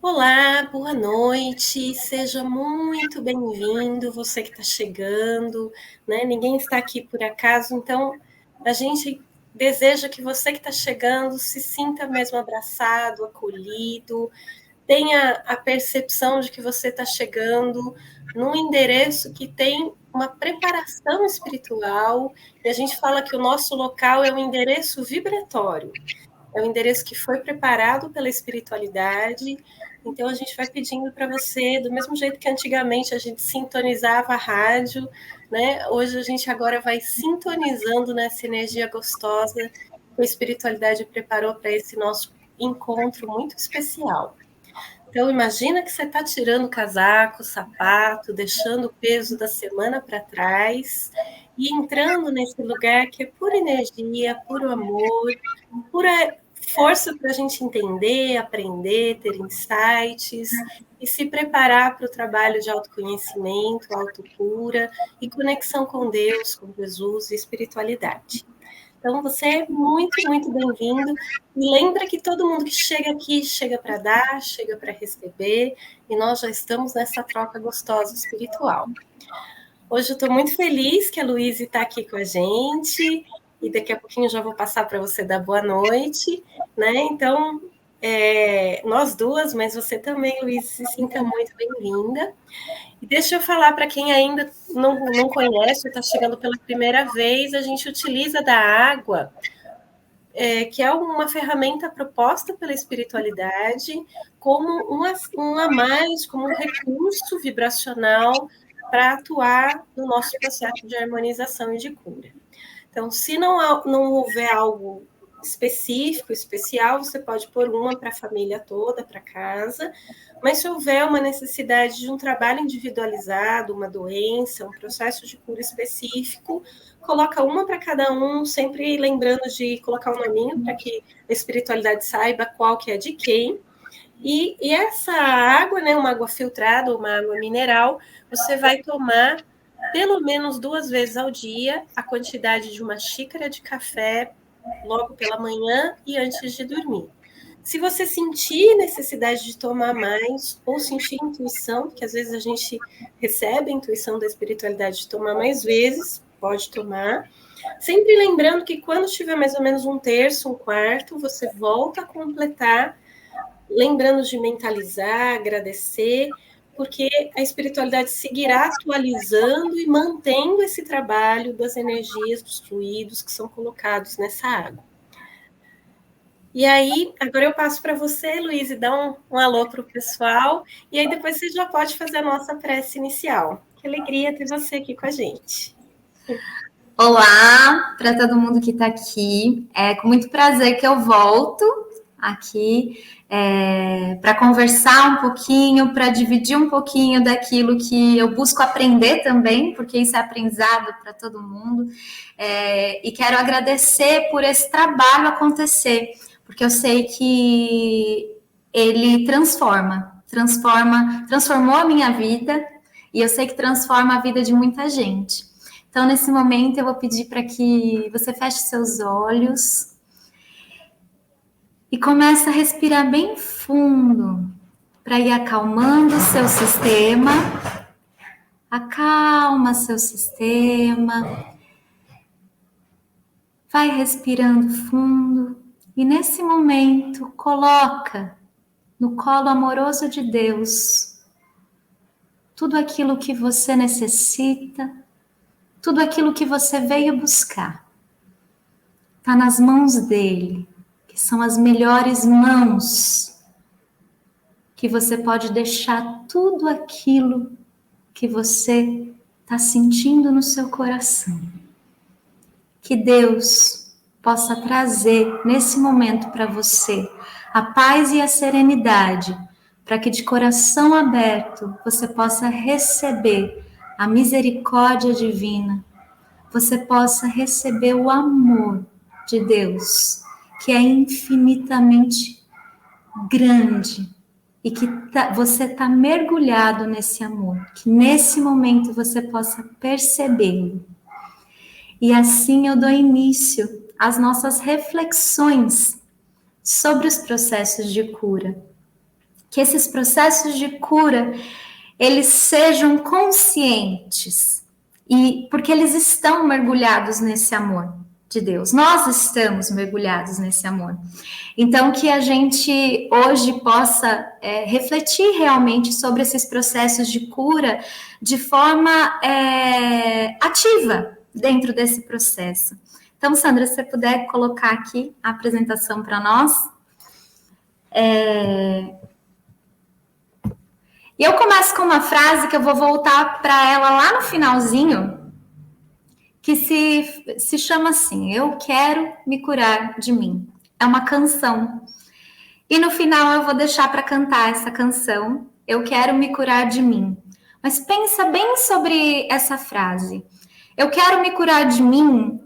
Olá, boa noite, seja muito bem-vindo, você que está chegando, né? Ninguém está aqui por acaso, então a gente deseja que você que está chegando se sinta mesmo abraçado, acolhido, tenha a percepção de que você está chegando num endereço que tem uma preparação espiritual, e a gente fala que o nosso local é um endereço vibratório. É um endereço que foi preparado pela espiritualidade. Então, a gente vai pedindo para você, do mesmo jeito que antigamente a gente sintonizava a rádio, né? Hoje a gente agora vai sintonizando nessa energia gostosa que a espiritualidade preparou para esse nosso encontro muito especial. Então, imagina que você está tirando o casaco, o sapato, deixando o peso da semana para trás e entrando nesse lugar que é pura energia, puro amor, pura força para a gente entender, aprender, ter insights e se preparar para o trabalho de autoconhecimento, autocura e conexão com Deus, com Jesus e espiritualidade. Então, você é muito, muito bem-vindo. E lembra que todo mundo que chega aqui chega para dar, chega para receber, e nós já estamos nessa troca gostosa espiritual. Hoje eu estou muito feliz que a Luísa está aqui com a gente, e daqui a pouquinho já vou passar para você dar boa noite, né? Então, nós duas, mas você também, Luísa, se sinta muito bem-vinda. E deixa eu falar para quem ainda não conhece, está chegando pela primeira vez, a gente utiliza da água, que é uma ferramenta proposta pela espiritualidade como um a mais, como um recurso vibracional para atuar no nosso processo de harmonização e de cura. Então, se não houver algo específico, especial, você pode pôr uma para a família toda, para casa, mas se houver uma necessidade de um trabalho individualizado, uma doença, um processo de cura específico, coloca uma para cada um, sempre lembrando de colocar um nominho para que a espiritualidade saiba qual que é de quem. E essa água, né, uma água filtrada, uma água mineral, você vai tomar pelo menos 2 vezes ao dia, a quantidade de uma xícara de café logo pela manhã e antes de dormir. Se você sentir necessidade de tomar mais, ou sentir intuição, porque às vezes a gente recebe a intuição da espiritualidade de tomar mais vezes, pode tomar. Sempre lembrando que quando tiver mais ou menos um terço, um quarto, você volta a completar, lembrando de mentalizar, agradecer, porque a espiritualidade seguirá atualizando e mantendo esse trabalho das energias, dos fluidos que são colocados nessa água. E aí, agora eu passo para você, Luiz, e dá um alô para o pessoal, e aí depois você já pode fazer a nossa prece inicial. Que alegria ter você aqui com a gente. Olá para todo mundo que está aqui. É com muito prazer que eu volto aqui para conversar um pouquinho, para dividir um pouquinho daquilo que eu busco aprender também, porque isso é aprendizado para todo mundo. E quero agradecer por esse trabalho acontecer, porque eu sei que ele transformou a minha vida, e eu sei que transforma a vida de muita gente. Então, nesse momento, eu vou pedir para que você feche seus olhos e comece a respirar bem fundo para ir acalmando o seu sistema. Acalma seu sistema. Vai respirando fundo e, nesse momento, coloca no colo amoroso de Deus tudo aquilo que você necessita, tudo aquilo que você veio buscar. Está nas mãos dele, que são as melhores mãos, que você pode deixar tudo aquilo que você está sentindo no seu coração. Que Deus possa trazer nesse momento para você a paz e a serenidade, para que de coração aberto você possa receber a misericórdia divina, você possa receber o amor de Deus, que é infinitamente grande, e que você está mergulhado nesse amor, que nesse momento você possa percebê-lo. E assim eu dou início às nossas reflexões sobre os processos de cura, que esses processos de cura, eles sejam conscientes, e porque eles estão mergulhados nesse amor de Deus. Nós estamos mergulhados nesse amor. Então, que a gente hoje possa refletir realmente sobre esses processos de cura de forma ativa dentro desse processo. Então, Sandra, se você puder colocar aqui a apresentação para nós. E eu começo com uma frase que eu vou voltar para ela lá no finalzinho, que se chama assim: eu quero me curar de mim. É uma canção. E no final eu vou deixar para cantar essa canção, eu quero me curar de mim. Mas pensa bem sobre essa frase. Eu quero me curar de mim.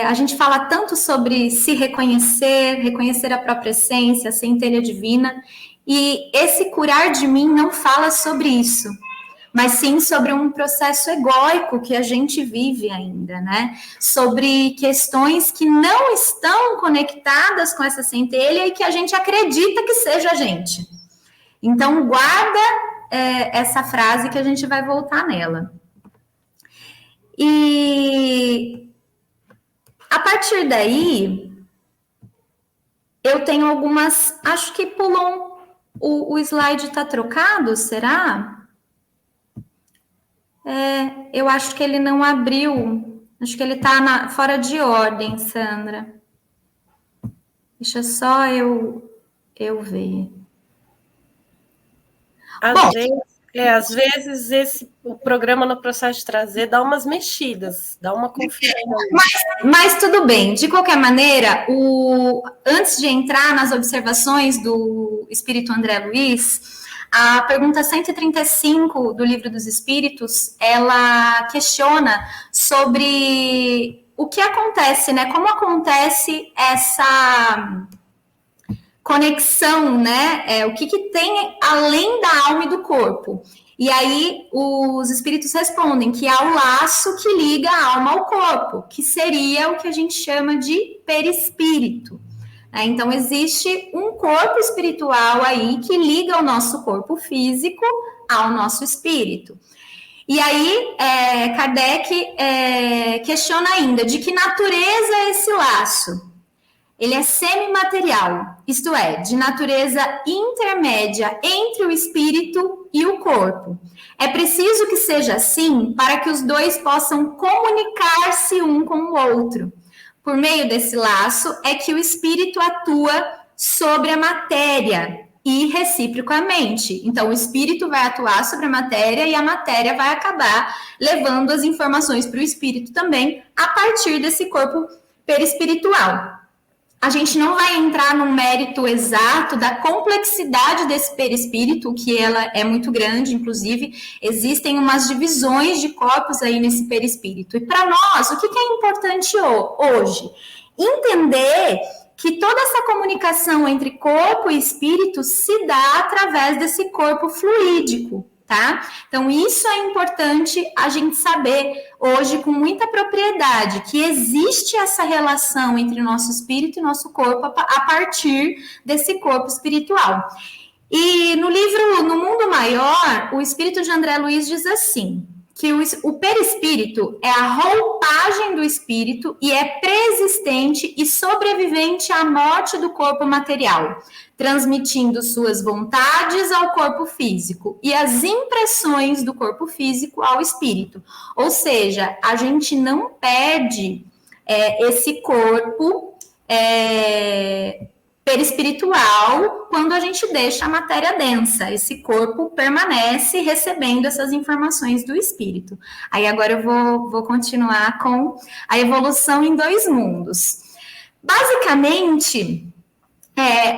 A gente fala tanto sobre se reconhecer, reconhecer a própria essência, a centelha divina, e esse curar de mim não fala sobre isso, mas sim sobre um processo egóico que a gente vive ainda, né? Sobre questões que não estão conectadas com essa centelha e que a gente acredita que seja a gente. Então, guarda essa frase que a gente vai voltar nela. E a partir daí, eu tenho algumas... Acho que pulou o slide está trocado, será? Eu acho que ele não abriu. Acho que ele está fora de ordem, Sandra. Deixa só eu ver. Às vezes o programa no processo de trazer dá umas mexidas, dá uma confusão. Mas tudo bem. De qualquer maneira, antes de entrar nas observações do Espírito André Luiz, a pergunta 135 do Livro dos Espíritos, ela questiona sobre o que acontece, né? Como acontece essa conexão, né? O que tem além da alma e do corpo. E aí os espíritos respondem que há o laço que liga a alma ao corpo, que seria o que a gente chama de perispírito. Então existe um corpo espiritual aí que liga o nosso corpo físico ao nosso espírito. E aí Kardec questiona ainda de que natureza é esse laço. Ele é semimaterial, isto é, de natureza intermédia entre o espírito e o corpo. É preciso que seja assim para que os dois possam comunicar-se um com o outro. Por meio desse laço é que o espírito atua sobre a matéria e reciprocamente. Então, o espírito vai atuar sobre a matéria e a matéria vai acabar levando as informações para o espírito também a partir desse corpo perispiritual. A gente não vai entrar no mérito exato da complexidade desse perispírito, que ela é muito grande, inclusive existem umas divisões de corpos aí nesse perispírito. E para nós, o que é importante hoje? Entender que toda essa comunicação entre corpo e espírito se dá através desse corpo fluídico, tá? Então, isso é importante a gente saber hoje com muita propriedade, que existe essa relação entre nosso espírito e nosso corpo a partir desse corpo espiritual. E no livro No Mundo Maior, o Espírito de André Luiz diz assim, que o perispírito é a roupagem do espírito e é preexistente e sobrevivente à morte do corpo material, transmitindo suas vontades ao corpo físico e as impressões do corpo físico ao espírito. Ou seja, a gente não perde esse corpo perispiritual quando a gente deixa a matéria densa. Esse corpo permanece recebendo essas informações do espírito. Aí agora eu vou continuar com a evolução em dois mundos. Basicamente,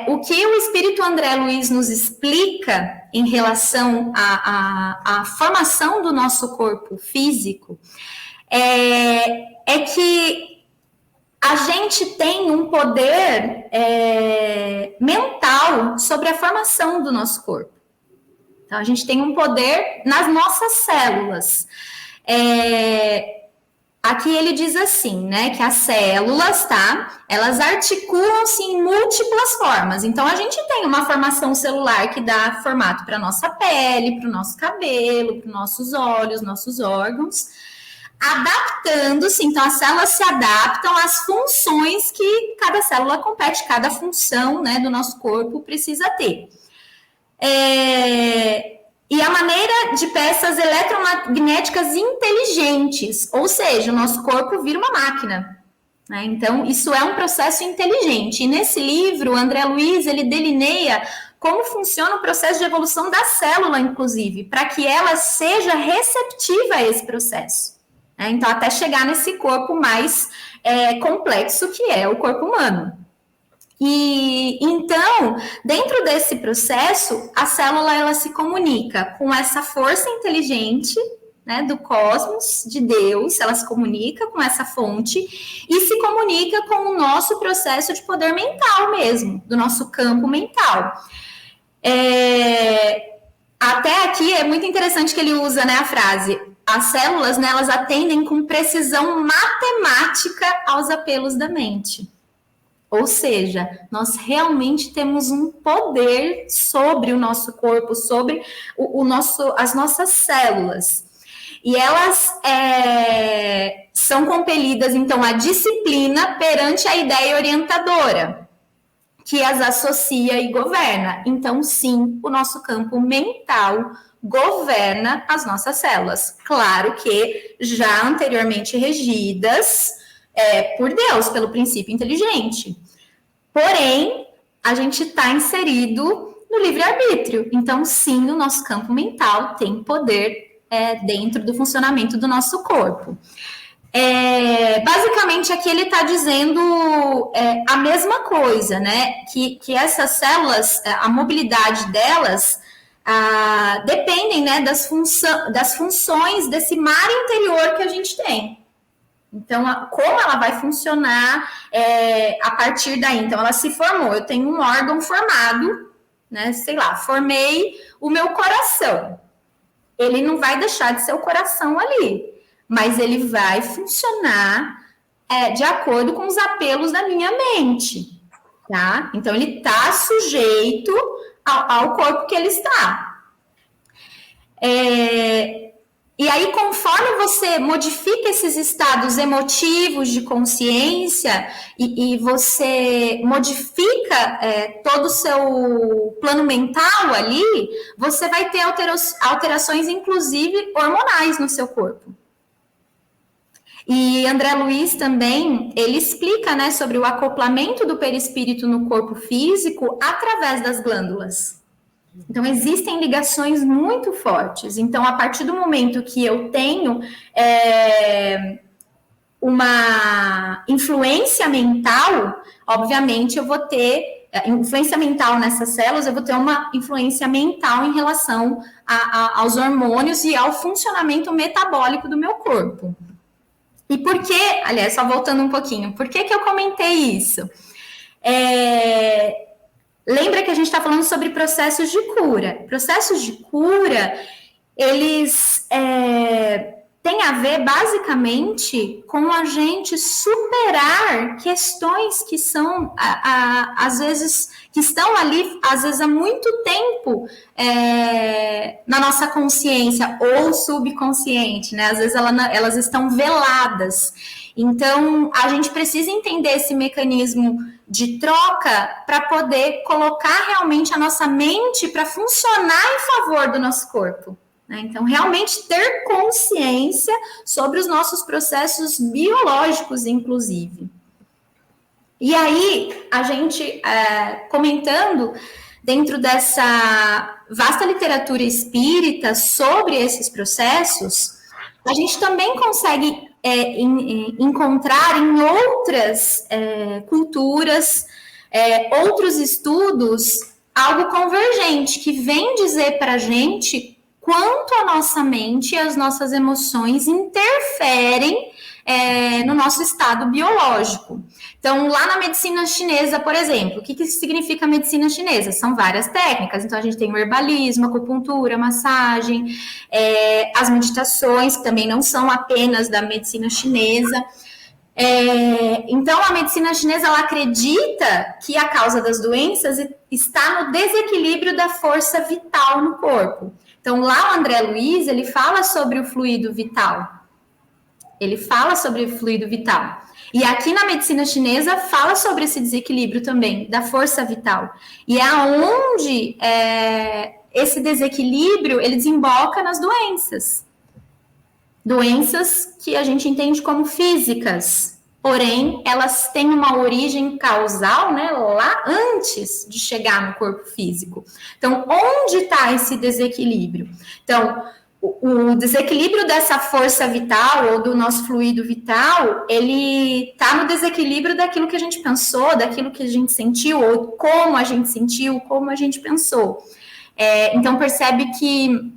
o que o Espírito André Luiz nos explica em relação à formação do nosso corpo físico é que a gente tem um poder mental sobre a formação do nosso corpo. Então, a gente tem um poder nas nossas células. Aqui ele diz assim, né, que as células, tá, elas articulam-se em múltiplas formas. Então, a gente tem uma formação celular que dá formato para nossa pele, para o nosso cabelo, para os nossos olhos, nossos órgãos, adaptando-se. Então, as células se adaptam às funções que cada célula compete, cada função, né, do nosso corpo precisa ter. E a maneira de peças eletromagnéticas inteligentes, ou seja, o nosso corpo vira uma máquina, né? Então, isso é um processo inteligente. E nesse livro, o André Luiz, ele delineia como funciona o processo de evolução da célula, inclusive, para que ela seja receptiva a esse processo, né? Então, até chegar nesse corpo mais complexo que é o corpo humano. E então, dentro desse processo, a célula ela se comunica com essa força inteligente, né, do cosmos, de Deus, ela se comunica com essa fonte e se comunica com o nosso processo de poder mental mesmo, do nosso campo mental. Até aqui é muito interessante que ele usa, né, a frase: as células, né, elas atendem com precisão matemática aos apelos da mente. Ou seja, nós realmente temos um poder sobre o nosso corpo, sobre as nossas células. E elas são compelidas, então, à disciplina perante a ideia orientadora, que as associa e governa. Então, sim, o nosso campo mental governa as nossas células. Claro que já anteriormente regidas por Deus, pelo princípio inteligente. Porém, a gente está inserido no livre-arbítrio. Então, sim, o nosso campo mental tem poder dentro do funcionamento do nosso corpo. Basicamente, aqui ele está dizendo a mesma coisa, né? Que essas células, a mobilidade delas dependem, né, das funções desse mar interior que a gente tem. Então, como ela vai funcionar a partir daí? Então, ela se formou, eu tenho um órgão formado, né? Sei lá, formei o meu coração. Ele não vai deixar de ser o coração ali, mas ele vai funcionar de acordo com os apelos da minha mente, tá? Então, ele está sujeito ao corpo que ele está. E aí, conforme você modifica esses estados emotivos de consciência e você modifica todo o seu plano mental ali, você vai ter alterações, inclusive, hormonais no seu corpo. E André Luiz também, ele explica, né, sobre o acoplamento do perispírito no corpo físico através das glândulas. Então, existem ligações muito fortes. Então, a partir do momento que eu tenho uma influência mental, obviamente eu vou ter influência mental nessas células, eu vou ter uma influência mental em relação aos hormônios e ao funcionamento metabólico do meu corpo. E por que, aliás, só voltando um pouquinho, por que eu comentei isso? Lembra que a gente está falando sobre processos de cura. Processos de cura, eles têm a ver, basicamente, com a gente superar questões que são, às vezes, que estão ali, às vezes, há muito tempo na nossa consciência ou subconsciente, né? Às vezes elas estão veladas. Então, a gente precisa entender esse mecanismo de troca para poder colocar realmente a nossa mente para funcionar em favor do nosso corpo, né? Então, realmente ter consciência sobre os nossos processos biológicos, inclusive. E aí, a gente, comentando dentro dessa vasta literatura espírita sobre esses processos, a gente também consegue encontrar em outras culturas, outros estudos, algo convergente, que vem dizer para a gente quanto a nossa mente e as nossas emoções interferem no nosso estado biológico. Então, lá na medicina chinesa, por exemplo, o que significa a medicina chinesa? São várias técnicas. Então, a gente tem o herbalismo, a acupuntura, massagem, as meditações, que também não são apenas da medicina chinesa. Então, a medicina chinesa, ela acredita que a causa das doenças está no desequilíbrio da força vital no corpo. Então, lá o André Luiz, ele fala sobre o fluido vital. E aqui na medicina chinesa, fala sobre esse desequilíbrio também, da força vital. E é aonde esse desequilíbrio, ele desemboca nas doenças. Doenças que a gente entende como físicas, porém, elas têm uma origem causal, né, lá antes de chegar no corpo físico. Então, onde está esse desequilíbrio? Então, o desequilíbrio dessa força vital ou do nosso fluido vital, ele está no desequilíbrio daquilo que a gente pensou, daquilo que a gente sentiu, ou como a gente sentiu, como a gente pensou. Então, percebe que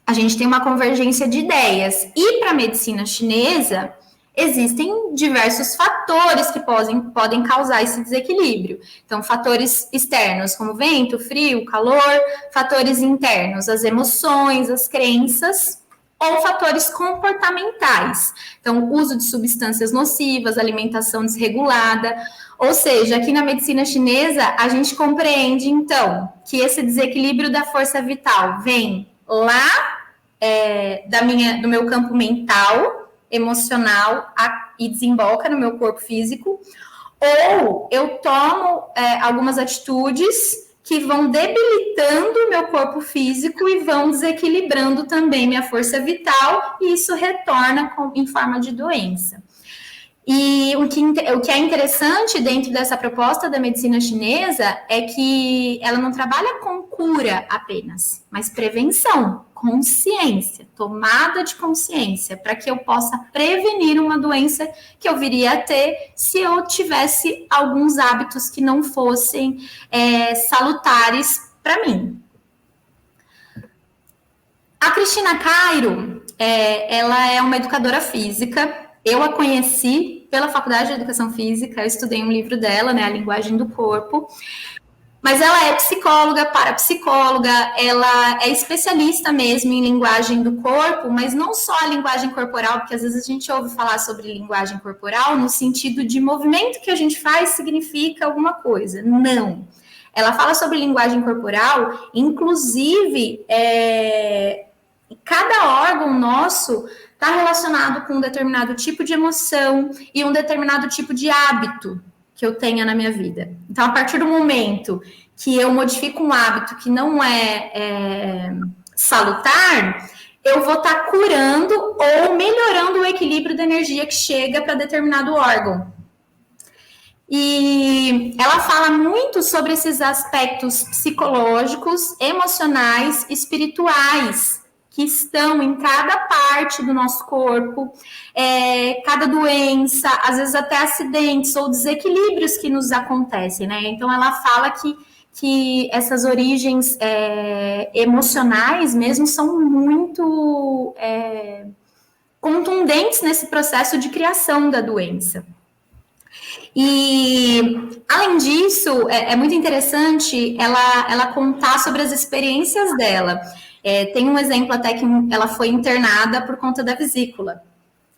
a gente tem uma convergência de ideias. E para a medicina chinesa, existem diversos fatores que podem causar esse desequilíbrio. Então, fatores externos, como vento, frio, calor, fatores internos, as emoções, as crenças, ou fatores comportamentais. Então, uso de substâncias nocivas, alimentação desregulada. Ou seja, aqui na medicina chinesa, a gente compreende, então, que esse desequilíbrio da força vital vem lá do meu campo mental, emocional e desemboca no meu corpo físico, ou eu tomo algumas atitudes que vão debilitando o meu corpo físico e vão desequilibrando também minha força vital, e isso retorna em forma de doença. E o que é interessante dentro dessa proposta da medicina chinesa é que ela não trabalha com cura apenas, mas prevenção, consciência, tomada de consciência, para que eu possa prevenir uma doença que eu viria a ter se eu tivesse alguns hábitos que não fossem salutares para mim. A Cristina Cairo, ela é uma educadora física. Eu a conheci pela Faculdade de Educação Física, eu estudei um livro dela, né, A Linguagem do Corpo, mas ela é psicóloga, parapsicóloga, ela é especialista mesmo em linguagem do corpo, mas não só a linguagem corporal, porque às vezes a gente ouve falar sobre linguagem corporal no sentido de movimento que a gente faz significa alguma coisa. Não. Ela fala sobre linguagem corporal, inclusive, cada órgão nosso está relacionado com um determinado tipo de emoção e um determinado tipo de hábito que eu tenha na minha vida. Então, a partir do momento que eu modifico um hábito que não é salutar, eu vou estar curando ou melhorando o equilíbrio da energia que chega para determinado órgão. E ela fala muito sobre esses aspectos psicológicos, emocionais, espirituais, que estão em cada parte do nosso corpo, cada doença, às vezes até acidentes ou desequilíbrios que nos acontecem, né? Então, ela fala que essas origens emocionais mesmo são muito contundentes nesse processo de criação da doença. E, além disso, é muito interessante ela contar sobre as experiências dela. Tem um exemplo até que ela foi internada por conta da vesícula,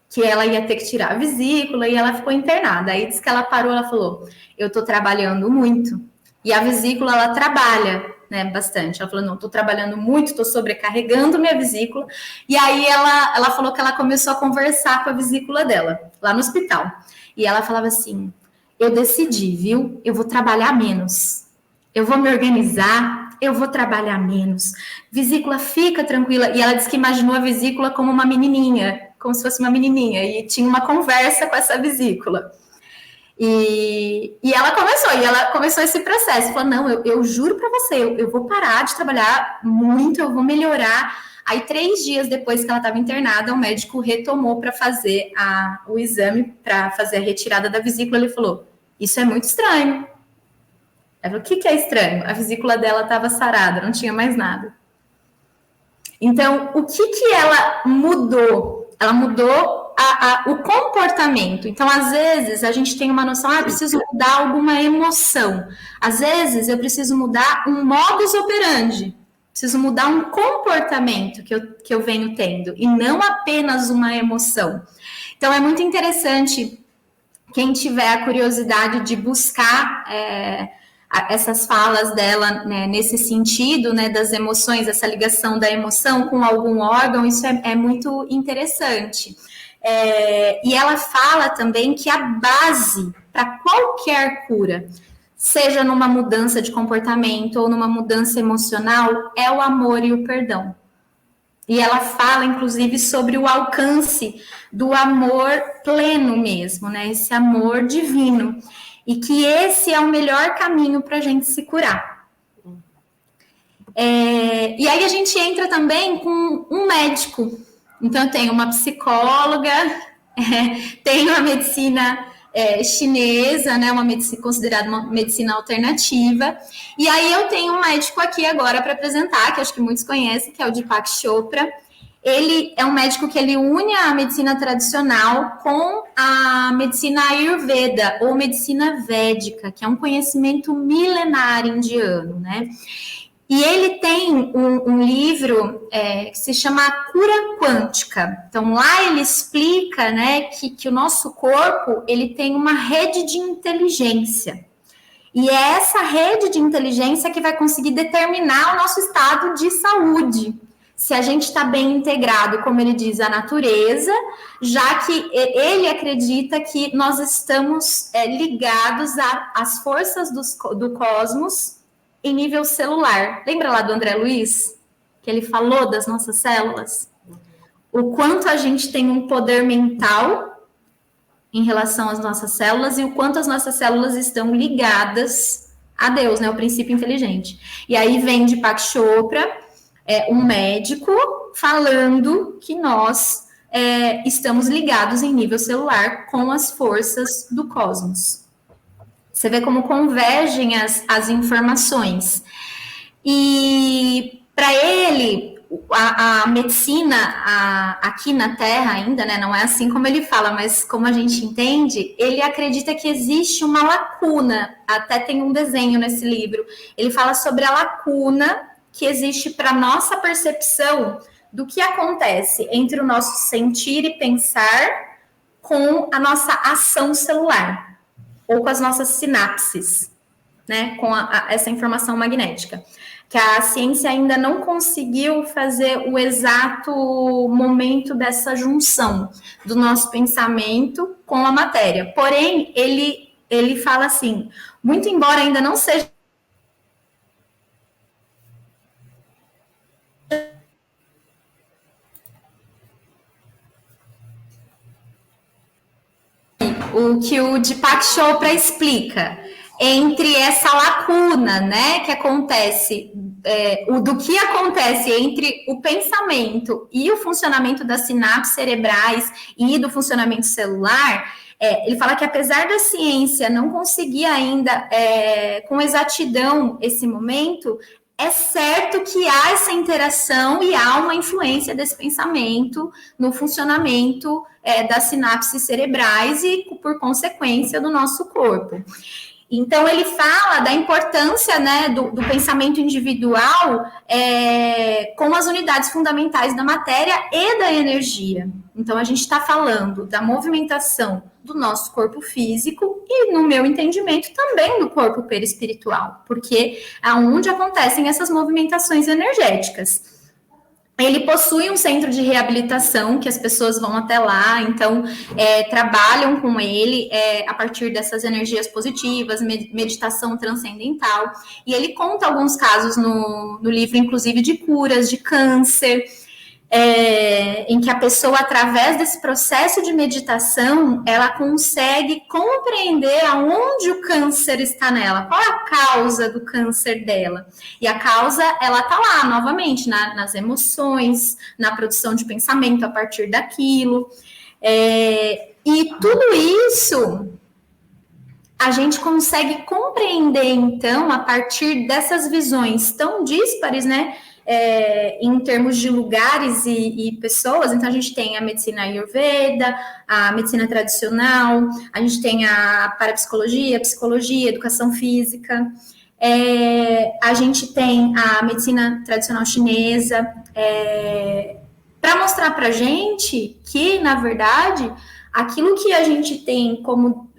que ela ia ter que tirar a vesícula e ela ficou internada. Aí diz que ela parou, ela falou, eu estou trabalhando muito. E a vesícula, ela trabalha, né, bastante. Ela falou, não, estou trabalhando muito, estou sobrecarregando minha vesícula. E aí ela falou que ela começou a conversar com a vesícula dela, lá no hospital. E ela falava assim, eu decidi, viu? Eu vou trabalhar menos. Eu vou me organizar, eu vou trabalhar menos. Vesícula, fica tranquila. E ela disse que imaginou a vesícula como uma menininha, como se fosse uma menininha. E tinha uma conversa com essa vesícula. E ela começou esse processo. Falou, não, eu juro para você, eu vou parar de trabalhar muito, eu vou melhorar. Aí, 3 dias depois que ela estava internada, o médico retomou para fazer o exame, para fazer a retirada da vesícula. Ele falou, isso é muito estranho. Ela falou, o que é estranho? A vesícula dela estava sarada, não tinha mais nada. Então, o que ela mudou? Ela mudou o comportamento. Então, às vezes, a gente tem uma noção, eu preciso mudar alguma emoção. Às vezes, eu preciso mudar um modus operandi. Preciso mudar um comportamento que eu venho tendo, e não apenas uma emoção. Então, é muito interessante, quem tiver a curiosidade de buscar essas falas dela, né, nesse sentido, né, das emoções, essa ligação da emoção com algum órgão, isso é muito interessante. E ela fala também que a base para qualquer cura, seja numa mudança de comportamento ou numa mudança emocional, é o amor e o perdão. E ela fala, inclusive, sobre o alcance do amor pleno mesmo, né? Esse amor divino. E que esse é o melhor caminho para a gente se curar. E aí a gente entra também com um médico. Então, eu tenho uma psicóloga, tenho a medicina chinesa, né, uma medicina considerada uma medicina alternativa, e aí eu tenho um médico aqui agora para apresentar, que acho que muitos conhecem, que é o Deepak Chopra. Ele é um médico que ele une a medicina tradicional com a medicina Ayurveda, ou medicina védica, que é um conhecimento milenar indiano, né? E ele tem um livro que se chama A Cura Quântica. Então, lá ele explica, né, que o nosso corpo ele tem uma rede de inteligência. E é essa rede de inteligência que vai conseguir determinar o nosso estado de saúde. Se a gente está bem integrado, como ele diz, à natureza, já que ele acredita que nós estamos ligados às forças do cosmos em nível celular. Lembra lá do André Luiz? Que ele falou das nossas células? O quanto a gente tem um poder mental em relação às nossas células e o quanto as nossas células estão ligadas a Deus, né? O princípio inteligente. E aí vem Deepak Chopra, um médico, falando que nós estamos ligados em nível celular com as forças do cosmos. Você vê como convergem as informações. E para ele, a medicina aqui na Terra ainda, né, não é assim como ele fala, mas como a gente entende, ele acredita que existe uma lacuna, até tem um desenho nesse livro, ele fala sobre a lacuna que existe para nossa percepção do que acontece entre o nosso sentir e pensar com a nossa ação celular, ou com as nossas sinapses, né, com essa informação magnética, que a ciência ainda não conseguiu fazer o exato momento dessa junção do nosso pensamento com a matéria. Porém, ele fala assim, muito embora ainda não seja o que o Deepak Chopra explica entre essa lacuna, né, que acontece, do que acontece entre o pensamento e o funcionamento das sinapses cerebrais e do funcionamento celular. Ele fala que apesar da ciência não conseguir ainda com exatidão esse momento, é certo que há essa interação e há uma influência desse pensamento no funcionamento das sinapses cerebrais e, por consequência, do nosso corpo. Então, ele fala da importância, né, do pensamento individual com as unidades fundamentais da matéria e da energia. Então, a gente está falando da movimentação do nosso corpo físico e, no meu entendimento, também do corpo perispiritual, porque é onde acontecem essas movimentações energéticas. Ele possui um centro de reabilitação, que as pessoas vão até lá, então trabalham com ele a partir dessas energias positivas, meditação transcendental, e ele conta alguns casos no livro, inclusive de curas de câncer, em que a pessoa, através desse processo de meditação, ela consegue compreender aonde o câncer está nela, qual é a causa do câncer dela. E a causa, ela está lá, novamente, nas emoções, na produção de pensamento a partir daquilo. E tudo isso a gente consegue compreender, então, a partir dessas visões tão díspares, né? em termos de lugares e pessoas. Então, a gente tem a medicina Ayurveda, a medicina tradicional, a gente tem a parapsicologia, psicologia, educação física, a gente tem a medicina tradicional chinesa, para mostrar para a gente que, na verdade, aquilo que a gente tem como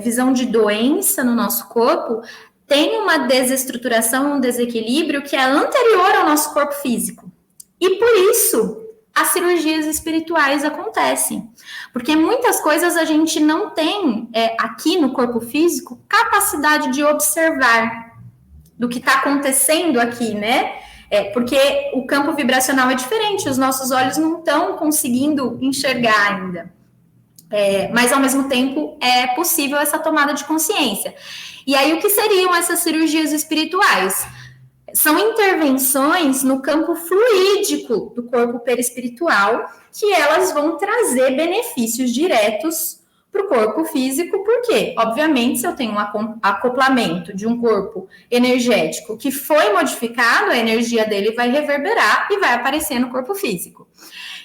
visão de doença no nosso corpo tem uma desestruturação, um desequilíbrio que é anterior ao nosso corpo físico. E por isso, as cirurgias espirituais acontecem. Porque muitas coisas a gente não tem aqui no corpo físico capacidade de observar do que está acontecendo aqui, né? Porque o campo vibracional é diferente, os nossos olhos não estão conseguindo enxergar ainda. Mas, ao mesmo tempo, é possível essa tomada de consciência. E aí, o que seriam essas cirurgias espirituais? São intervenções no campo fluídico do corpo perispiritual, que elas vão trazer benefícios diretos para o corpo físico, porque, obviamente, se eu tenho um acoplamento de um corpo energético que foi modificado, a energia dele vai reverberar e vai aparecer no corpo físico.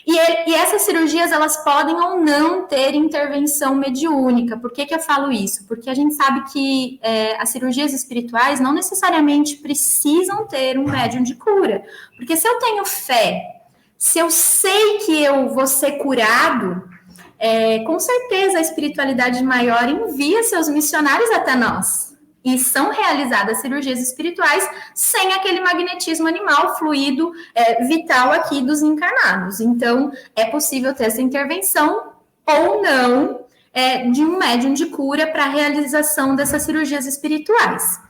E essas cirurgias, elas podem ou não ter intervenção mediúnica. Por que eu falo isso? Porque a gente sabe que as cirurgias espirituais não necessariamente precisam ter um médium de cura. Porque se eu tenho fé, se eu sei que eu vou ser curado, com certeza a espiritualidade maior envia seus missionários até nós. E são realizadas cirurgias espirituais sem aquele magnetismo animal, fluido, vital aqui dos encarnados. Então, é possível ter essa intervenção ou não de um médium de cura para a realização dessas cirurgias espirituais.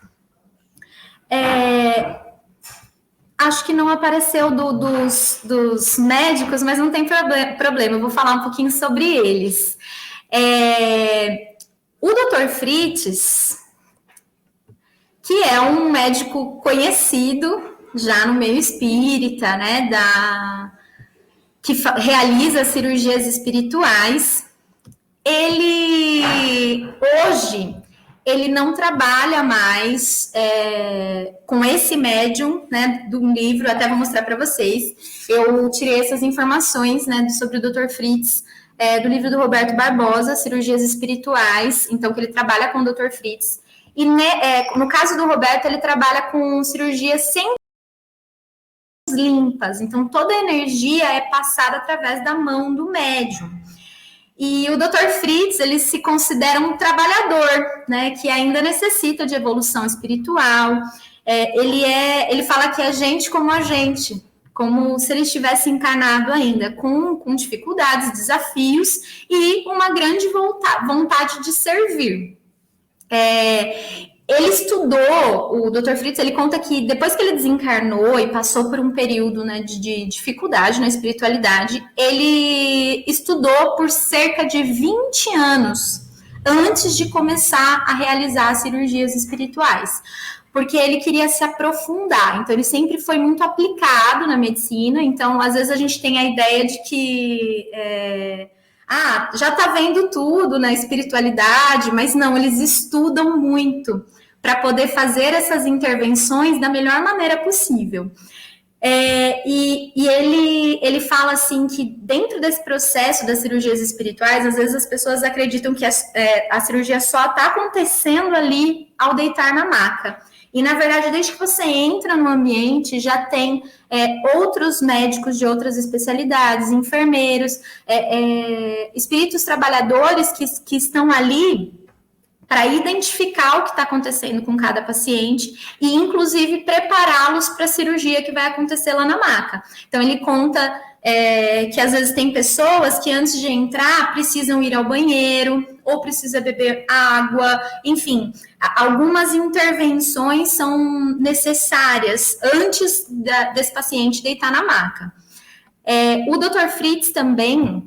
Acho que não apareceu dos médicos, mas não tem problema, eu vou falar um pouquinho sobre eles. O Dr. Fritz, que é um médico conhecido já no meio espírita, né, que realiza cirurgias espirituais. Hoje, ele não trabalha mais com esse médium, né, do livro, até vou mostrar para vocês. Eu tirei essas informações, né, sobre o Dr. Fritz, do livro do Roberto Barbosa, Cirurgias Espirituais, então, que ele trabalha com o Dr. Fritz. E no caso do Roberto, ele trabalha com cirurgias sem limpas, então toda a energia é passada através da mão do médium. E o Dr. Fritz, ele se considera um trabalhador, né, que ainda necessita de evolução espiritual. Ele fala que a gente como a gente, como se ele estivesse encarnado ainda, com dificuldades, desafios e uma grande vontade de servir. Ele estudou, o Dr. Fritz, ele conta que depois que ele desencarnou e passou por um período, né, de dificuldade na espiritualidade, ele estudou por cerca de 20 anos antes de começar a realizar cirurgias espirituais, porque ele queria se aprofundar. Então, ele sempre foi muito aplicado na medicina. Então, às vezes a gente tem a ideia de que já está vendo tudo na espiritualidade, mas não, eles estudam muito para poder fazer essas intervenções da melhor maneira possível. E ele fala assim que dentro desse processo das cirurgias espirituais, às vezes as pessoas acreditam que a cirurgia só está acontecendo ali ao deitar na maca. E, na verdade, desde que você entra no ambiente, já tem outros médicos de outras especialidades, enfermeiros, espíritos trabalhadores que estão ali para identificar o que está acontecendo com cada paciente e, inclusive, prepará-los para a cirurgia que vai acontecer lá na maca. Então, ele conta que, às vezes, tem pessoas que, antes de entrar, precisam ir ao banheiro ou precisa beber água, enfim, algumas intervenções são necessárias antes desse paciente deitar na maca. O Dr. Fritz também,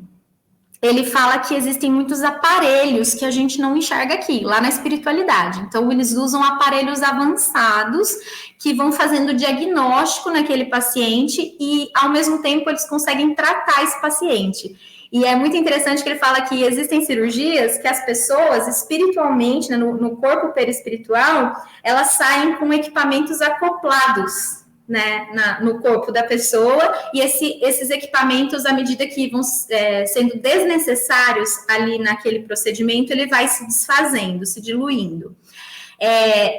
ele fala que existem muitos aparelhos que a gente não enxerga aqui, lá na espiritualidade. Então, eles usam aparelhos avançados que vão fazendo diagnóstico naquele paciente e, ao mesmo tempo, eles conseguem tratar esse paciente. E é muito interessante que ele fala que existem cirurgias que as pessoas, espiritualmente, né, no corpo perispiritual, elas saem com equipamentos acoplados né, no corpo da pessoa, e esses equipamentos, à medida que vão sendo desnecessários ali naquele procedimento, ele vai se desfazendo, se diluindo.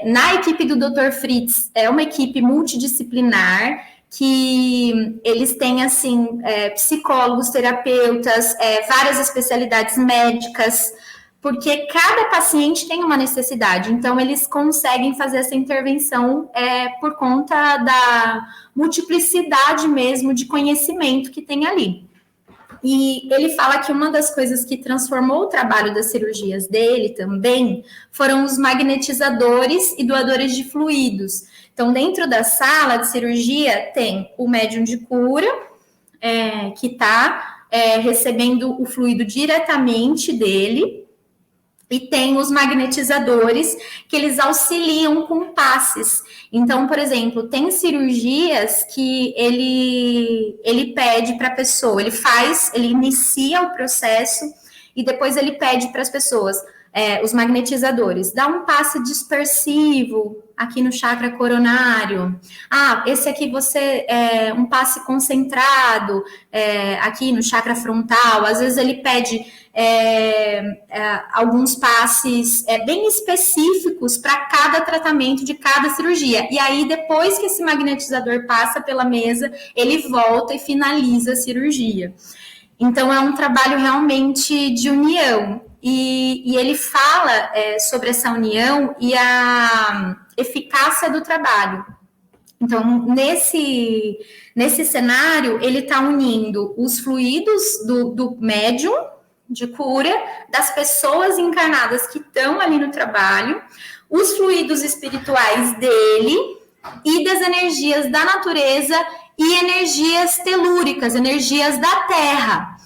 Na equipe do Dr. Fritz, é uma equipe multidisciplinar, que eles têm, assim, psicólogos, terapeutas, várias especialidades médicas, porque cada paciente tem uma necessidade, então eles conseguem fazer essa intervenção por conta da multiplicidade mesmo de conhecimento que tem ali. E ele fala que uma das coisas que transformou o trabalho das cirurgias dele também foram os magnetizadores e doadores de fluidos. Então, dentro da sala de cirurgia tem o médium de cura, que está recebendo o fluido diretamente dele, e tem os magnetizadores que eles auxiliam com passes. Então, por exemplo, tem cirurgias que ele pede para a pessoa, ele inicia o processo e depois ele pede para as pessoas, os magnetizadores, dá um passe dispersivo aqui no chakra coronário. Esse aqui um passe concentrado aqui no chakra frontal. Às vezes ele pede alguns passes bem específicos para cada tratamento de cada cirurgia. E aí, depois que esse magnetizador passa pela mesa, ele volta e finaliza a cirurgia. Então, é um trabalho realmente de união. E ele fala sobre essa união e a eficácia do trabalho. Então, nesse cenário, ele está unindo os fluidos do médium de cura, das pessoas encarnadas que estão ali no trabalho, os fluidos espirituais dele e das energias da natureza e energias telúricas, energias da Terra.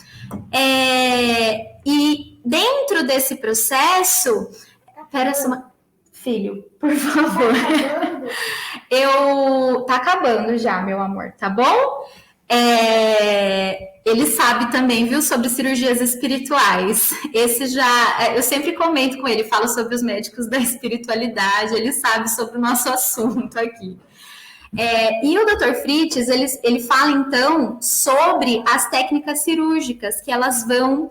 E dentro desse processo... Filho, por favor. Tá acabando já, meu amor, tá bom? Ele sabe também, viu, sobre cirurgias espirituais. Eu sempre comento com ele, falo sobre os médicos da espiritualidade, ele sabe sobre o nosso assunto aqui. E o Dr. Fritz, ele fala, então, sobre as técnicas cirúrgicas, que elas vão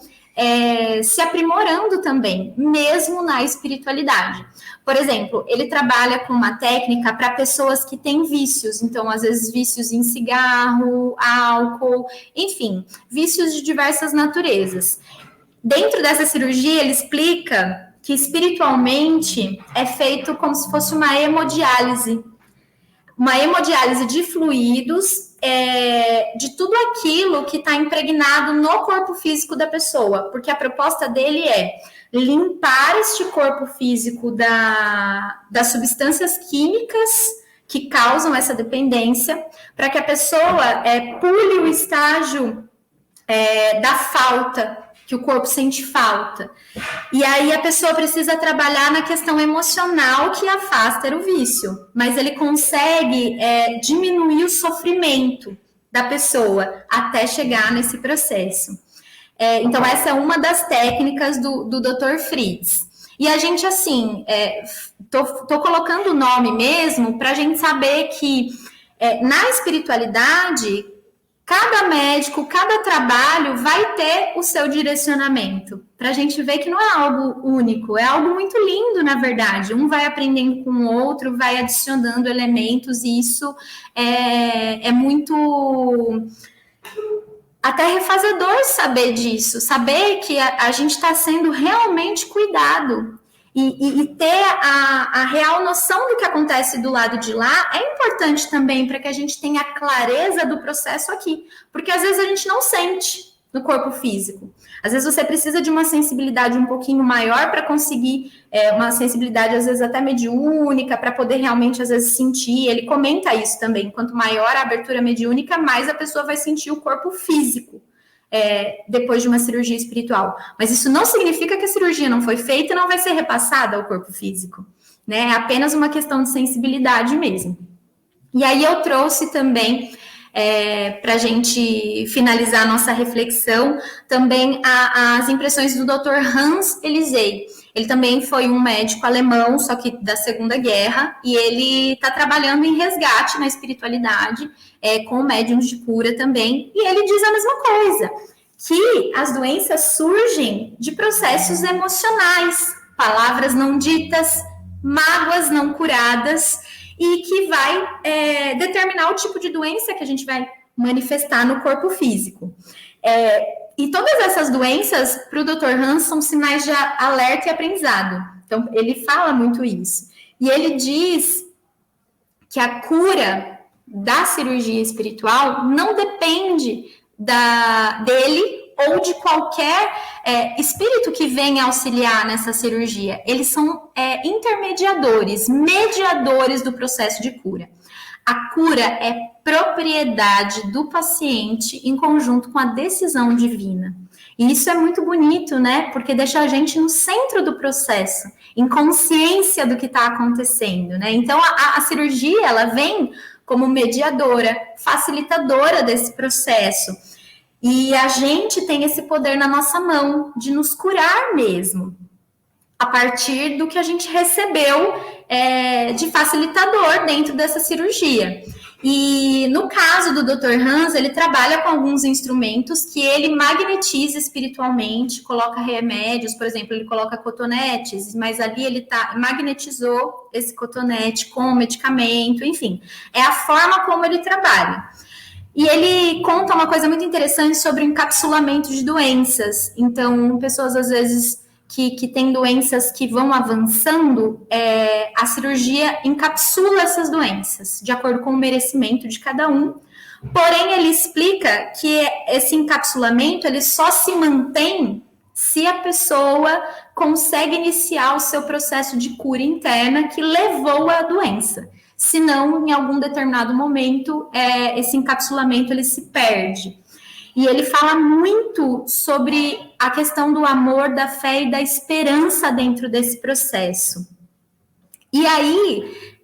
se aprimorando também, mesmo na espiritualidade. Por exemplo, ele trabalha com uma técnica para pessoas que têm vícios, então, às vezes, vícios em cigarro, álcool, enfim, vícios de diversas naturezas. Dentro dessa cirurgia, ele explica que espiritualmente é feito como se fosse uma hemodiálise de fluidos, de tudo aquilo que está impregnado no corpo físico da pessoa, porque a proposta dele é limpar este corpo físico das substâncias químicas que causam essa dependência, para que a pessoa pule o estágio da falta, que o corpo sente falta. E aí a pessoa precisa trabalhar na questão emocional que afasta o vício, mas ele consegue diminuir o sofrimento da pessoa até chegar nesse processo. Então, essa é uma das técnicas do Dr. Fritz. E a gente, assim, tô colocando o nome mesmo para a gente saber que na espiritualidade, cada médico, cada trabalho vai ter o seu direcionamento, para a gente ver que não é algo único, é algo muito lindo, na verdade. Um vai aprendendo com o outro, vai adicionando elementos, e isso é muito... até refazedor saber disso, saber que a gente está sendo realmente cuidado. E ter a real noção do que acontece do lado de lá é importante também para que a gente tenha clareza do processo aqui. Porque às vezes a gente não sente no corpo físico. Às vezes você precisa de uma sensibilidade um pouquinho maior para conseguir, uma sensibilidade às vezes até mediúnica, para poder realmente às vezes sentir. Ele comenta isso também. Quanto maior a abertura mediúnica, mais a pessoa vai sentir o corpo físico. Depois de uma cirurgia espiritual. Mas isso não significa que a cirurgia não foi feita e não vai ser repassada ao corpo físico, né? É apenas uma questão de sensibilidade mesmo. E aí eu trouxe também, para a gente finalizar a nossa reflexão, também as impressões do Dr. Hans Elisey. Ele também foi um médico alemão, só que da Segunda Guerra, e ele está trabalhando em resgate na espiritualidade, com médiums de cura também, e ele diz a mesma coisa, que as doenças surgem de processos emocionais, palavras não ditas, mágoas não curadas, e que vai determinar o tipo de doença que a gente vai manifestar no corpo físico. E todas essas doenças, para o Dr. Hans, são sinais de alerta e aprendizado. Então, ele fala muito isso. E ele diz que a cura da cirurgia espiritual não depende dele ou de qualquer espírito que venha auxiliar nessa cirurgia. Eles são intermediadores, mediadores do processo de cura. A cura é propriedade do paciente em conjunto com a decisão divina. E isso é muito bonito, né? Porque deixa a gente no centro do processo, em consciência do que está acontecendo, né? Então, a cirurgia, ela vem como mediadora, facilitadora desse processo. E a gente tem esse poder na nossa mão de nos curar mesmo, a partir do que a gente recebeu de facilitador dentro dessa cirurgia. E no caso do Dr. Hans, ele trabalha com alguns instrumentos que ele magnetiza espiritualmente, coloca remédios, por exemplo, ele coloca cotonetes, mas ali ele magnetizou esse cotonete com medicamento, enfim, é a forma como ele trabalha. E ele conta uma coisa muito interessante sobre o encapsulamento de doenças. Então, pessoas às vezes que têm doenças que vão avançando, a cirurgia encapsula essas doenças, de acordo com o merecimento de cada um. Porém, ele explica que esse encapsulamento ele só se mantém se a pessoa consegue iniciar o seu processo de cura interna que levou à doença. Senão, em algum determinado momento, esse encapsulamento ele se perde. E ele fala muito sobre a questão do amor, da fé e da esperança dentro desse processo. E aí,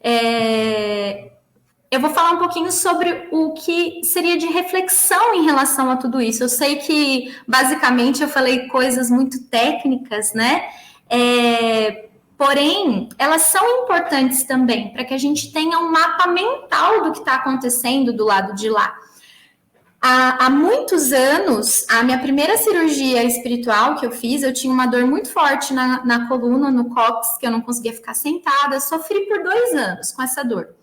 eu vou falar um pouquinho sobre o que seria de reflexão em relação a tudo isso. Eu sei que, basicamente, eu falei coisas muito técnicas, né? Porém, elas são importantes também, para que a gente tenha um mapa mental do que está acontecendo do lado de lá. Há muitos anos, a minha primeira cirurgia espiritual que eu fiz, eu tinha uma dor muito forte na coluna, no cóccix, que eu não conseguia ficar sentada. Sofri por 2 anos com essa dor.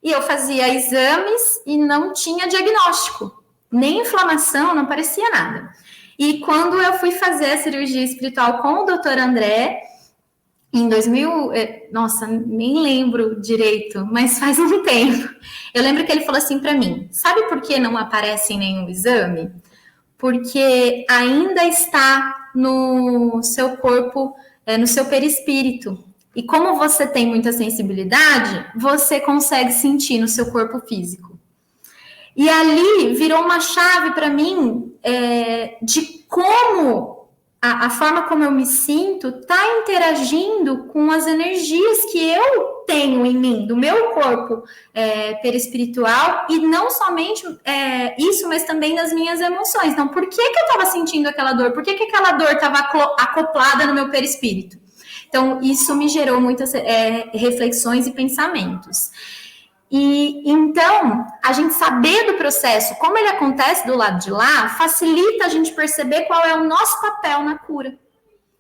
E eu fazia exames e não tinha diagnóstico. Nem inflamação, não parecia nada. E quando eu fui fazer a cirurgia espiritual com o Dr. André, em 2000, nossa, nem lembro direito, mas faz um tempo. Eu lembro que ele falou assim para mim, sabe por que não aparece em nenhum exame? Porque ainda está no seu corpo, no seu perispírito. E como você tem muita sensibilidade, você consegue sentir no seu corpo físico. E ali virou uma chave para mim de como a forma como eu me sinto está interagindo com as energias que eu tenho em mim, do meu corpo perispiritual, e não somente isso, mas também nas minhas emoções. Então, por que eu estava sentindo aquela dor? Por que aquela dor estava acoplada no meu perispírito? Então, isso me gerou muitas reflexões e pensamentos. E então, a gente saber do processo, como ele acontece do lado de lá, facilita a gente perceber qual é o nosso papel na cura.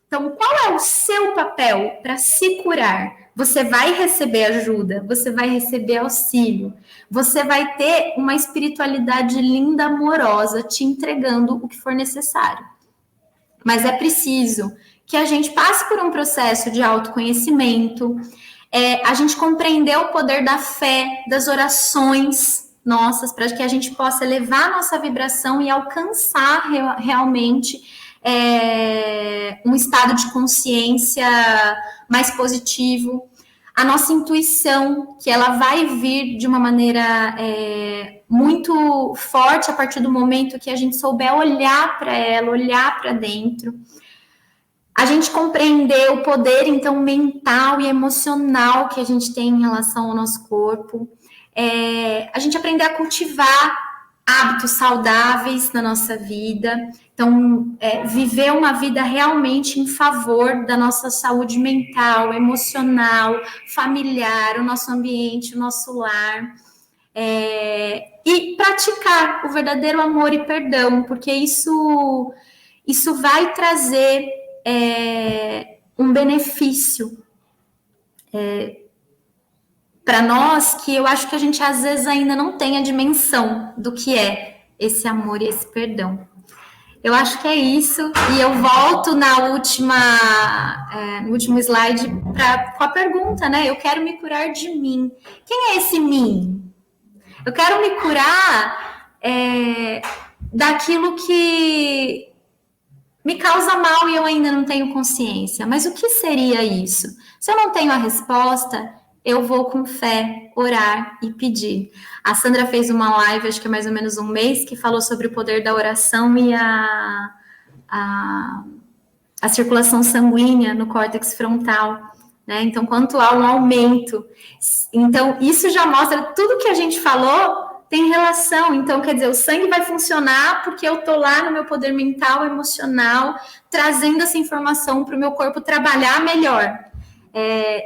Então, qual é o seu papel para se curar? Você vai receber ajuda, você vai receber auxílio, você vai ter uma espiritualidade linda, amorosa, te entregando o que for necessário. Mas é preciso que a gente passe por um processo de autoconhecimento, a gente compreender o poder da fé, das orações nossas, para que a gente possa elevar a nossa vibração e alcançar realmente um estado de consciência mais positivo. A nossa intuição, que ela vai vir de uma maneira muito forte a partir do momento que a gente souber olhar para ela, olhar para dentro. A gente compreender o poder, então, mental e emocional que a gente tem em relação ao nosso corpo. A gente aprender a cultivar hábitos saudáveis na nossa vida. Então, viver uma vida realmente em favor da nossa saúde mental, emocional, familiar, o nosso ambiente, o nosso lar. E praticar o verdadeiro amor e perdão, porque isso vai trazer um benefício para nós, que eu acho que a gente às vezes ainda não tem a dimensão do que é esse amor e esse perdão. Eu acho que é isso, e eu volto no último slide com a pergunta, né? Eu quero me curar de mim. Quem é esse mim? Eu quero me curar daquilo que me causa mal e eu ainda não tenho consciência. Mas o que seria isso? Se eu não tenho a resposta, eu vou com fé orar e pedir. A Sandra fez uma live, acho que é mais ou menos um mês, que falou sobre o poder da oração e a circulação sanguínea no córtex frontal. Né? Então, quanto há um aumento. Então, isso já mostra tudo que a gente falou tem relação. Então, quer dizer, o sangue vai funcionar porque eu estou lá no meu poder mental, emocional, trazendo essa informação para o meu corpo trabalhar melhor.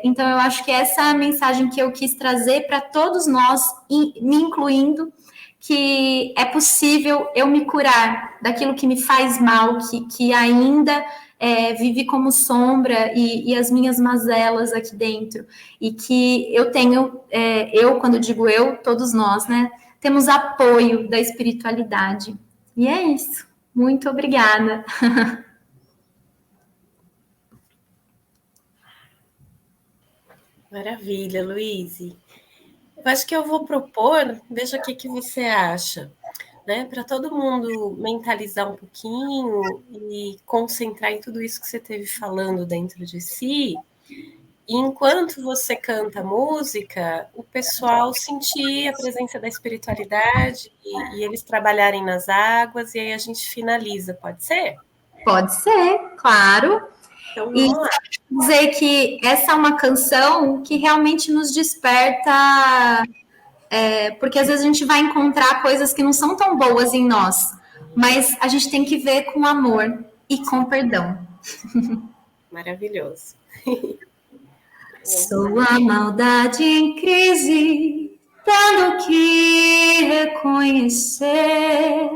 Então, eu acho que essa é a mensagem que eu quis trazer para todos nós, me incluindo, que é possível eu me curar daquilo que me faz mal, que ainda vive como sombra e as minhas mazelas aqui dentro. E que eu tenho, quando digo eu, todos nós, né? Temos apoio da espiritualidade. E é isso. Muito obrigada. Maravilha, Luíse. Eu acho que eu vou propor, veja o que você acha, né? Para todo mundo mentalizar um pouquinho e concentrar em tudo isso que você esteve falando dentro de si. E enquanto você canta a música, o pessoal sentir a presença da espiritualidade e eles trabalharem nas águas, e aí a gente finaliza, pode ser? Pode ser, claro. Então, vamos lá. Dizer que essa é uma canção que realmente nos desperta, porque às vezes a gente vai encontrar coisas que não são tão boas em nós, mas a gente tem que ver com amor e com perdão. Maravilhoso. Sou a maldade em crise, tendo que reconhecer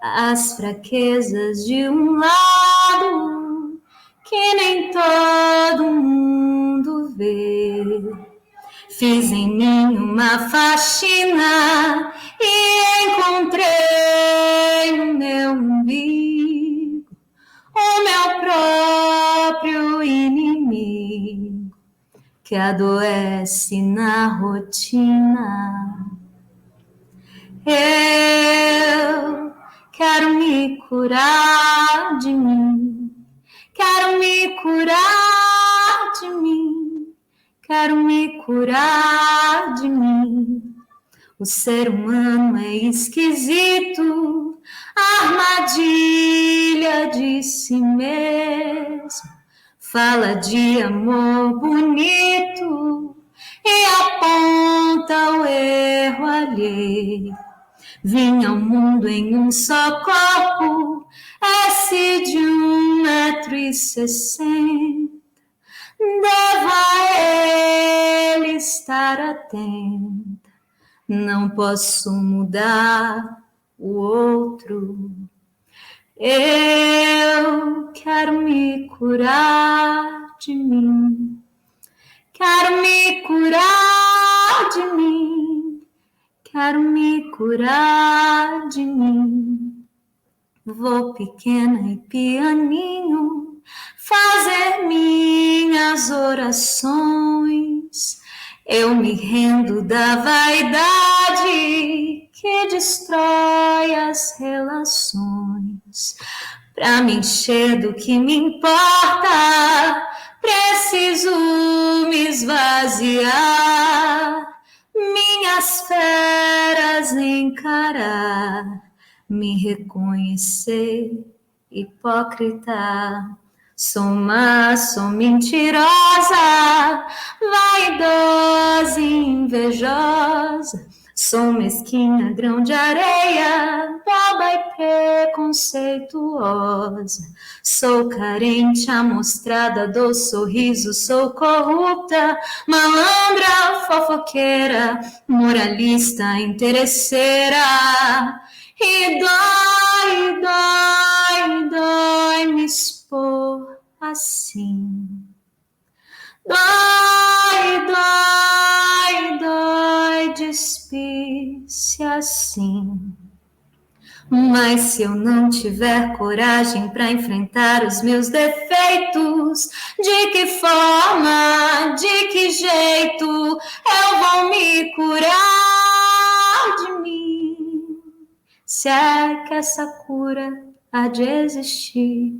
as fraquezas de um lado que nem todo mundo vê. Fiz em mim uma faxina e encontrei no meu umbigo o meu próprio inimigo que adoece na rotina. Eu quero me curar de mim, quero me curar de mim, quero me curar de mim. O ser humano é esquisito, armadilha de si mesmo. Fala de amor bonito e aponta o erro alheio. Vim ao mundo em um só corpo, esse de 1,60 m. Devo a ele estar atenta. Não posso mudar o outro. Eu quero me curar de mim. Quero me curar de mim. Quero me curar de mim. Vou pequena e pianinho fazer minhas orações. Eu me rendo da vaidade que destrói as relações. Pra me encher do que me importa, preciso me esvaziar. Minhas feras encarar, me reconhecer, hipócrita. Sou má, sou mentirosa, vaidosa e invejosa. Sou mesquinha, grão de areia, boba e preconceituosa. Sou carente, amostrada, dou sorriso, sou corrupta, malandra, fofoqueira, moralista, interesseira. E dói me expor assim. Dói, despir-se assim. Mas se eu não tiver coragem para enfrentar os meus defeitos, de que forma, de que jeito eu vou me curar de mim? Se é que essa cura há de existir,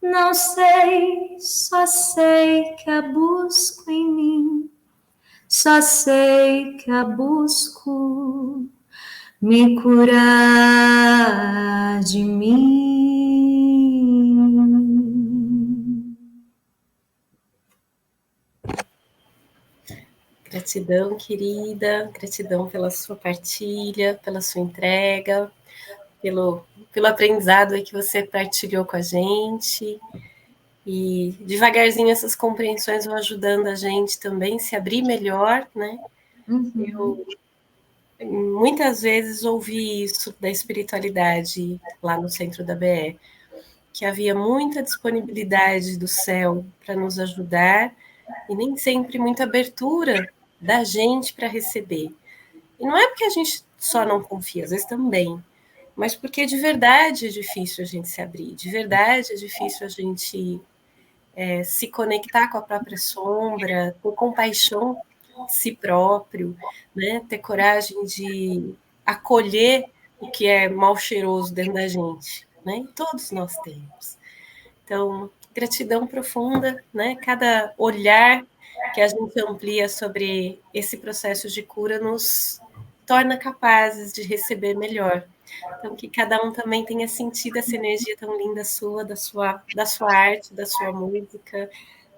não sei, só sei que a busco em mim, só sei que a busco me curar de mim. Gratidão, querida, gratidão pela sua partilha, pela sua entrega, pelo aprendizado aí que você partilhou com a gente. E devagarzinho essas compreensões vão ajudando a gente também a se abrir melhor, né? Eu muitas vezes ouvi isso da espiritualidade lá no centro da BE, que havia muita disponibilidade do céu para nos ajudar e nem sempre muita abertura da gente para receber. E não é porque a gente só não confia, às vezes também, mas porque de verdade é difícil a gente se abrir, de verdade é difícil a gente se conectar com a própria sombra, ter compaixão de si próprio, né? Ter coragem de acolher o que é mal cheiroso dentro da gente, né? E todos nós temos. Então, gratidão profunda, né? Cada olhar que a gente amplia sobre esse processo de cura nos torna capazes de receber melhor. Então, que cada um também tenha sentido essa energia tão linda sua, da sua arte, da sua música,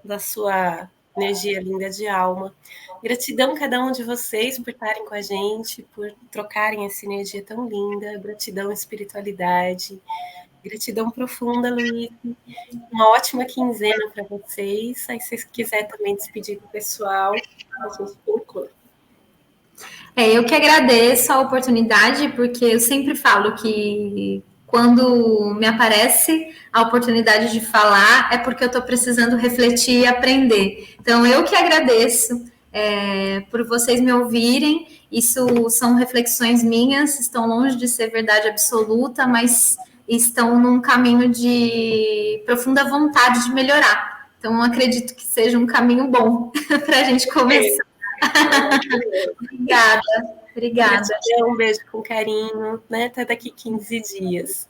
da sua energia linda de alma. Gratidão a cada um de vocês por estarem com a gente, por trocarem essa energia tão linda. Gratidão, espiritualidade. Gratidão profunda, Luiz. Uma ótima quinzena para vocês. Aí, se vocês quiserem também despedir do pessoal, a gente conclui. Eu que agradeço a oportunidade, porque eu sempre falo que quando me aparece a oportunidade de falar, é porque eu estou precisando refletir e aprender. Então, eu que agradeço por vocês me ouvirem. Isso são reflexões minhas, estão longe de ser verdade absoluta, mas estão num caminho de profunda vontade de melhorar. Então, acredito que seja um caminho bom para a gente começar. Obrigada. Um beijo com carinho, né? Até daqui 15 dias.